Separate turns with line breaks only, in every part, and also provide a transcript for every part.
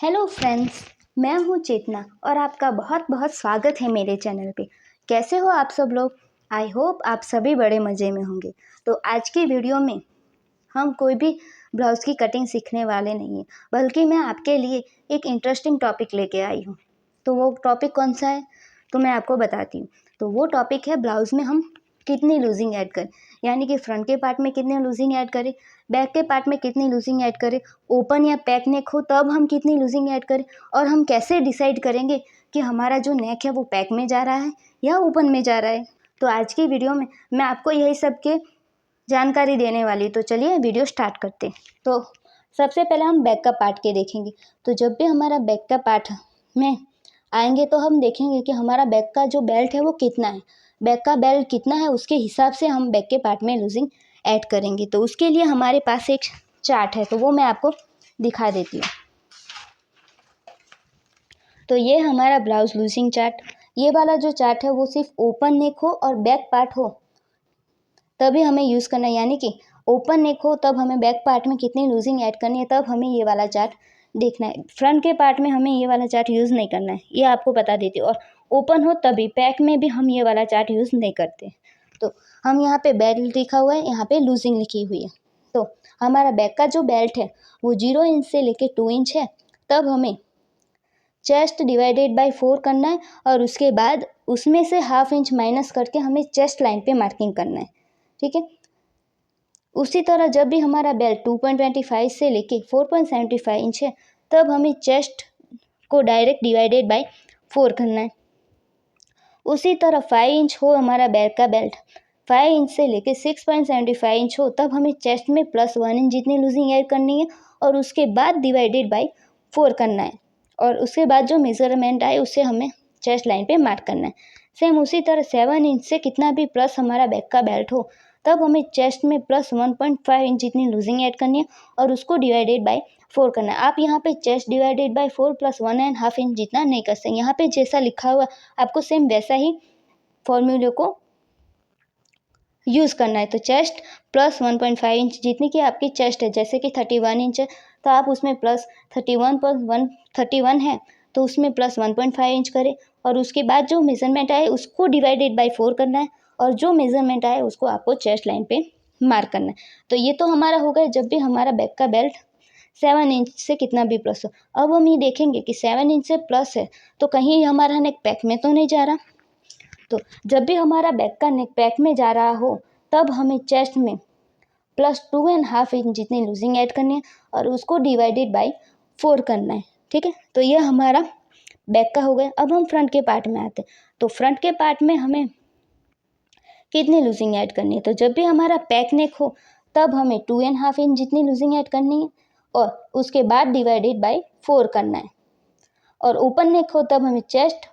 Hello friends, मैं हूँ चेतना और आपका बहुत बहुत स्वागत है मेरे चैनल पे। कैसे हो आप सब लोग? आई होप आप सभी बड़े मज़े में होंगे। तो आज की वीडियो में हम कोई भी ब्लाउज़ की कटिंग सीखने वाले नहीं हैं, बल्कि मैं आपके लिए एक इंटरेस्टिंग टॉपिक लेके आई हूँ। तो वो टॉपिक कौन सा है तो मैं आपको बताती हूँ। तो वो टॉपिक है ब्लाउज़ में हम कितनी लूजिंग ऐड करें, यानी कि फ्रंट के पार्ट में कितनी लूजिंग ऐड करें, बैक के पार्ट में कितनी लूजिंग ऐड करें, ओपन या पैक नेक हो तब हम कितनी लूजिंग ऐड करें, और हम कैसे डिसाइड करेंगे कि हमारा जो नेक है वो पैक में जा रहा है या ओपन में जा रहा है। तो आज की वीडियो में मैं आपको यही सब के जानकारी देने वाली। तो चलिए वीडियो स्टार्ट करते हैं। तो सबसे पहले हम बैक का पार्ट के देखेंगे। तो जब भी हमारा बैक का पार्ट में आएंगे तो हम देखेंगे कि हमारा बैक का जो बेल्ट है वो कितना है। बैक का बेल्ट कितना है उसके हिसाब से हम बैक के पार्ट में लूजिंग ऐड करेंगे। तो उसके लिए हमारे पास एक चार्ट है, तो वो मैं आपको दिखा देती हूँ। तो ये हमारा ब्लाउज लूजिंग चार्ट। ये वाला जो चार्ट है वो सिर्फ ओपन नेक हो और बैक पार्ट हो तभी हमें यूज़ करना है, यानी कि ओपन नेक हो तब हमें बैक पार्ट में कितनी लूजिंग ऐड करनी है, तब हमें ये वाला चार्ट देखना है। फ्रंट के पार्ट में हमें ये वाला चार्ट यूज़ नहीं करना है, ये आपको बता देती हूँ। और ओपन हो तभी, पैक में भी हम ये वाला चार्ट यूज़ नहीं करते। तो हम यहाँ पे बेल्ट लिखा हुआ है, यहाँ पे लूजिंग लिखी हुई है। तो हमारा बैक का जो बेल्ट है वो 0 इंच से लेके 2 इंच है, तब हमें चेस्ट डिवाइडेड बाय 4 करना है और उसके बाद उसमें से हाफ इंच माइनस करके हमें चेस्ट लाइन पे मार्किंग करना है। ठीक है। उसी तरह जब भी हमारा बेल्ट 2.25 से लेके 4.75 इंच है, तब हमें चेस्ट को डायरेक्ट डिवाइडेड बाय 4 करना है। उसी तरह 5 इंच हो हमारा बैक का बेल्ट, 5 इंच से लेके 6.75 इंच हो, तब हमें चेस्ट में +1 इंच जितनी लूजिंग ऐड करनी है और उसके बाद डिवाइडेड बाय 4 करना है। और उसके बाद जो मेज़रमेंट आए उससे हमें चेस्ट लाइन पे मार्क करना है। सेम उसी तरह 7 इंच से कितना भी प्लस हमारा बैक का बेल्ट हो, तब हमें चेस्ट में +1.5 इंच जितनी लूजिंग ऐड करनी है और उसको डिवाइडेड बाय 4 करना है। आप यहाँ पे चेस्ट डिवाइडेड बाय 4 + 1.5 इंच जितना नहीं कर सकते। यहाँ पे जैसा लिखा हुआ आपको सेम वैसा ही फॉर्मूले को यूज़ करना है। तो चेस्ट +1.5 इंच जितनी कि आपकी चेस्ट है, जैसे कि 31 इंच है तो आप उसमें +31 है तो उसमें +1.5 इंच करें और उसके बाद जो मेज़रमेंट आए उसको डिवाइडेड बाय 4 करना है और जो मेज़रमेंट आए उसको आपको चेस्ट लाइन पे मार्क करना है। तो ये तो हमारा हो गया जब भी हमारा बैक का बेल्ट 7 इंच से कितना भी प्लस हो। अब हम ये देखेंगे कि 7 इंच से प्लस है तो कहीं हमारा नेक पैक में तो नहीं जा रहा। तो जब भी हमारा बैक का नेक पैक में जा रहा हो तब हमें चेस्ट में +2.5 इंच जितनी लूजिंग ऐड करनी है और उसको डिवाइडेड बाय 4 करना है। ठीक है। तो ये हमारा बैक का हो गया। अब हम फ्रंट के पार्ट में आते हैं। तो फ्रंट के पार्ट में हमें कितनी लूजिंग ऐड करनी है, तो जब भी हमारा पैक नेक हो तब हमें 2.5 इंच जितनी लूजिंग ऐड करनी है और उसके बाद डिवाइडेड बाय 4 करना है। और ओपन नेक हो तब हमें चेस्ट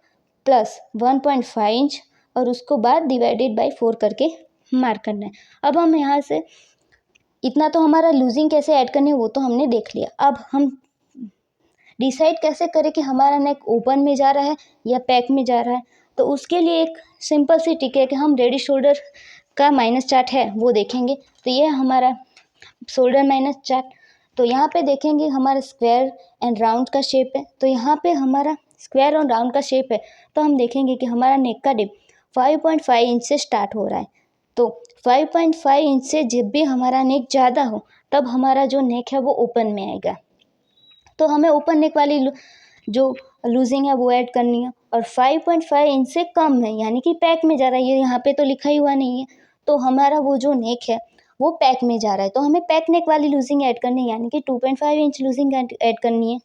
+1.5 इंच और उसको बाद डिवाइडेड बाय 4 करके मार्क करना है। अब हम यहाँ से इतना तो हमारा लूजिंग कैसे ऐड करनी है वो तो हमने देख लिया। अब हम डिसाइड कैसे करें कि हमारा नेक ओपन में जा रहा है या पैक में जा रहा है। तो उसके लिए एक सिंपल सी ट्रिक है कि हम रेडी शोल्डर का माइनस चार्ट है वो देखेंगे। तो ये हमारा शोल्डर माइनस चार्ट। तो यहाँ पे देखेंगे हमारा स्क्वायर एंड राउंड का शेप है। तो यहाँ पे हमारा स्क्वायर और राउंड का शेप है तो हम देखेंगे कि हमारा नेक का डिप 5.5 इंच से स्टार्ट हो रहा है। तो 5.5 इंच से जब भी हमारा नेक ज़्यादा हो तब हमारा जो नेक है वो ओपन में आएगा। तो हमें ओपन नेक वाली जो लूजिंग है वो ऐड करनी है। और 5.5 इंच से कम है यानी कि पैक में जा रहा है, ये यहाँ पे तो लिखा ही हुआ नहीं है, तो हमारा वो जो नेक है वो पैक में जा रहा है तो हमें पैक नेक वाली लूजिंग ऐड करनी है, यानी कि 2.5 इंच लूजिंग ऐड करनी है।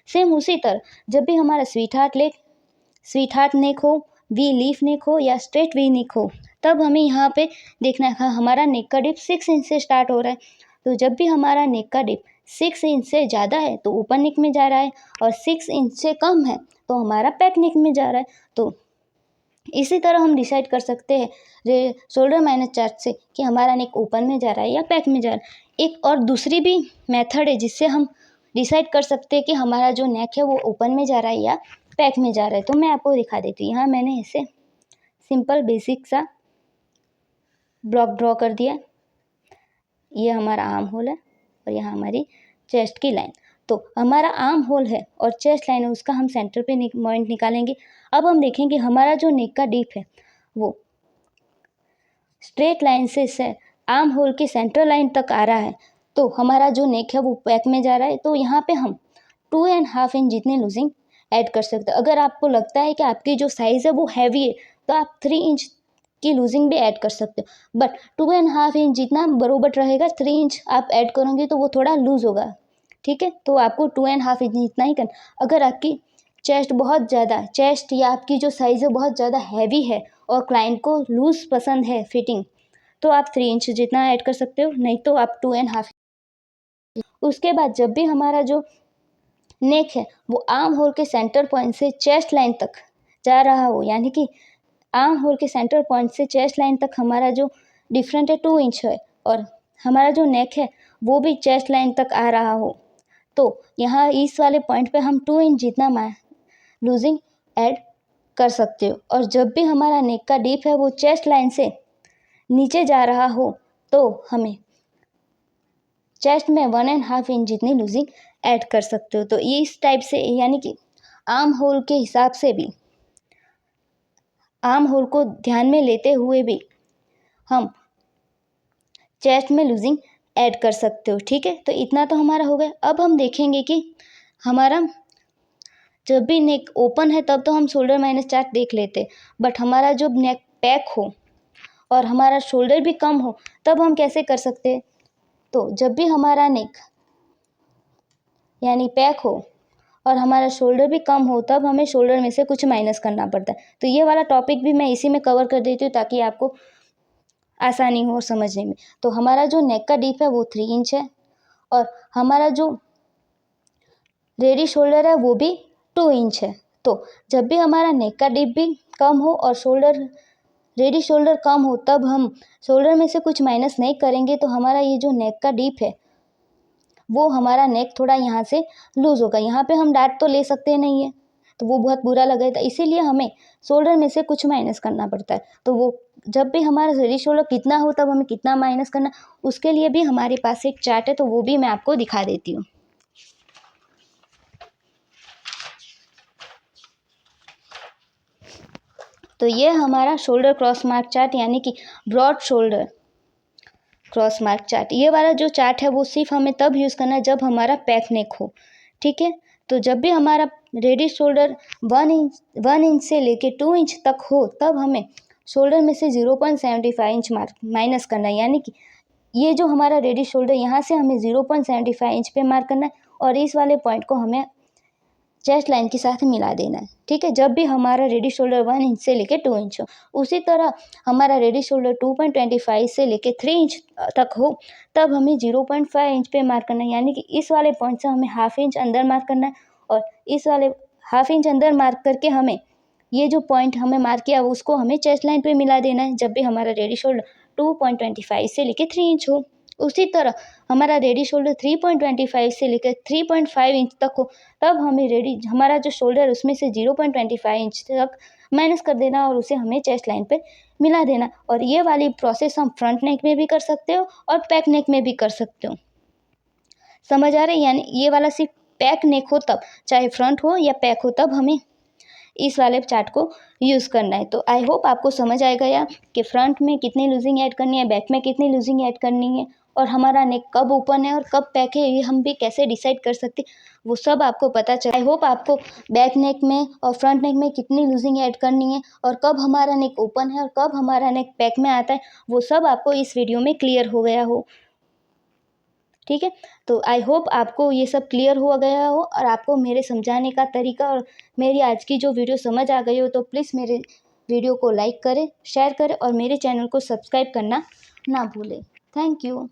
सेम उसी तरह जब भी हमारा स्वीट हार्ट नेक हो, वी लीफ नेक हो या स्ट्रेट वी नेक हो, तब हमें यहाँ पे देखना है हमारा नेक का डिप 6 इंच से स्टार्ट हो रहा है। तो जब भी हमारा नेक का डिप 6 इंच से ज़्यादा है तो ओपन नेक में जा रहा है और 6 इंच से कम है तो हमारा पैक नेक में जा रहा है। तो इसी तरह हम डिसाइड कर सकते हैं शोल्डर माइनस चार्ट से कि हमारा नेक ओपन में जा रहा है या पैक में जा रहा है। एक और दूसरी भी मेथड है जिससे हम डिसाइड कर सकते हैं कि हमारा जो नेक है वो ओपन में जा रहा है या पैक में जा रहा है। तो मैं आपको दिखा देती हूँ। यहाँ मैंने इसे सिंपल बेसिक सा ब्लॉक ड्रॉ कर दिया। ये हमारा आर्म होल है और यहाँ हमारी चेस्ट की लाइन। तो हमारा आर्म होल है और चेस्ट लाइन है, उसका हम सेंटर पे पॉइंट निकालेंगे। अब हम देखेंगे हमारा जो नेक का डीप है वो स्ट्रेट लाइन से आर्म होल के सेंटर लाइन तक आ रहा है, तो हमारा जो नेक है वो बैक में जा रहा है। तो यहाँ पे हम 2.5 इंच जितनी लूजिंग ऐड कर सकते हैं। अगर आपको लगता है कि आपकी जो साइज़ है वो हैवी है तो आप 3 इंच की लूजिंग भी ऐड कर सकते हो, बट 2.5 इंच जितना बरोबर रहेगा, 3 इंच आप ऐड करोगे तो वो थोड़ा लूज़ होगा, ठीक है। तो आपको 2.5 इंच इतना ही करना। अगर आपकी चेस्ट या आपकी जो साइज़ है बहुत ज़्यादा हैवी है और क्लाइंट को लूज़ पसंद है फिटिंग, तो आप 3 इंच जितना ऐड कर सकते हो, नहीं तो आप 2.5। उसके बाद जब भी हमारा जो नेक है वो आर्म होल के सेंटर पॉइंट से चेस्ट लाइन तक जा रहा हो, यानी कि आर्म होल के सेंटर पॉइंट से चेस्ट लाइन तक हमारा जो डिफरेंट है 2 इंच है, और हमारा जो नेक है वो भी चेस्ट लाइन तक आ रहा हो, तो यहाँ इस वाले पॉइंट पे हम 2 इंच जितना लूजिंग ऐड कर सकते हो। और जब भी हमारा नेक का डीप है वो चेस्ट लाइन से नीचे जा रहा हो तो हमें चेस्ट में 1.5 इंच जितनी लूजिंग ऐड कर सकते हो। तो इस टाइप से, यानी कि आर्म होल के हिसाब से भी, आर्म होल को ध्यान में लेते हुए भी हम चेस्ट में लूजिंग ऐड कर सकते हो, ठीक है। तो इतना तो हमारा हो गया। अब हम देखेंगे कि हमारा जब भी नेक ओपन है तब तो हम शोल्डर माइनस चार्ट देख लेते, बट हमारा जब नेक पैक हो और हमारा शोल्डर भी कम हो तब हम कैसे कर सकते हैं। तो जब भी हमारा नेक यानी पैक हो और हमारा शोल्डर भी कम हो तब हमें शोल्डर में से कुछ माइनस करना पड़ता है। तो ये वाला टॉपिक भी मैं इसी में कवर कर देती हूँ ताकि आपको आसानी हो समझने में। तो हमारा जो नेक का डीप है वो 3 इंच है और हमारा जो रेडी शोल्डर है वो भी 2 इंच है। तो जब भी हमारा नेक का डीप भी कम हो और रेडी शोल्डर कम हो तब हम शोल्डर में से कुछ माइनस नहीं करेंगे, तो हमारा ये जो नेक का डीप है वो हमारा नेक थोड़ा यहाँ से लूज़ होगा। यहाँ पे हम डार्ट तो ले सकते नहीं है, तो वो बहुत बुरा लगेगा, इसीलिए हमें शोल्डर में से कुछ माइनस करना पड़ता है। तो वो जब भी हमारा रेडी शोल्डर कितना हो तब हमें कितना माइनस करना, उसके लिए भी हमारे पास एक चार्ट है, तो वो भी मैं आपको दिखा देती हूँ। तो ये हमारा शोल्डर क्रॉस मार्क चार्ट, यानी कि broad shoulder cross mark chart. ये वाला जो चार्ट है वो सिर्फ हमें तब यूज़ करना है जब हमारा पैक नेक हो, ठीक है। तो जब भी हमारा रेडी शोल्डर 1 इंच से लेके 2 इंच तक हो तब हमें शोल्डर में से 0.75 इंच माइनस करना है, यानी कि ये जो हमारा रेडी शोल्डर यहाँ से हमें 0.75 इंच पे मार्क करना है और इस वाले पॉइंट को हमें चेस्ट लाइन के साथ मिला देना है, ठीक है। जब भी हमारा रेडी शोल्डर 1 इंच से लेके 2 इंच हो, उसी तरह हमारा रेडी शोल्डर 2.25 से लेके 3 इंच तक हो तब हमें 0.5 इंच पे मार्क करना है, यानी कि इस वाले पॉइंट से हमें हाफ इंच अंदर मार्क करना है और इस वाले हाफ इंच अंदर मार्क करके हमें ये जो पॉइंट हमें मार्क किया उसको हमें चेस्ट लाइन पे मिला देना है, जब भी हमारा रेडी शोल्डर 2.25 से लेके 3 इंच हो। उसी तरह हमारा रेडी शोल्डर 3.25 से लेकर 3.5 इंच तक हो तब हमें हमारा जो शोल्डर है उसमें से 0.25 इंच तक माइनस कर देना और उसे हमें चेस्ट लाइन पे मिला देना। और ये वाली प्रोसेस हम फ्रंट नेक में भी कर सकते हो और बैक नेक में भी कर सकते हो, समझ आ रही है। यानी ये वाला सिर्फ बैक नेक हो तब, चाहे फ्रंट हो या बैक हो, तब हमें इस वाले चार्ट को यूज़ करना है। तो आई होप आपको समझ आएगा या कि फ्रंट में कितनी लूजिंग ऐड करनी है, बैक में कितनी लूजिंग ऐड करनी है, और हमारा नेक कब ओपन है और कब पैक है ये हम भी कैसे डिसाइड कर सकते, वो सब आपको पता चला। आई होप आपको बैक नेक में और फ्रंट नेक में कितनी लूजिंग ऐड करनी है और कब हमारा नेक ओपन है और कब हमारा नेक पैक में आता है वो सब आपको इस वीडियो में क्लियर हो गया हो, ठीक है। तो आई होप आपको ये सब क्लियर हो गया हो और आपको मेरे समझाने का तरीका और मेरी आज की जो वीडियो समझ आ गई हो। तो प्लीज़ मेरे वीडियो को लाइक करें, शेयर करें और मेरे चैनल को सब्सक्राइब करना ना भूलें। Thank you.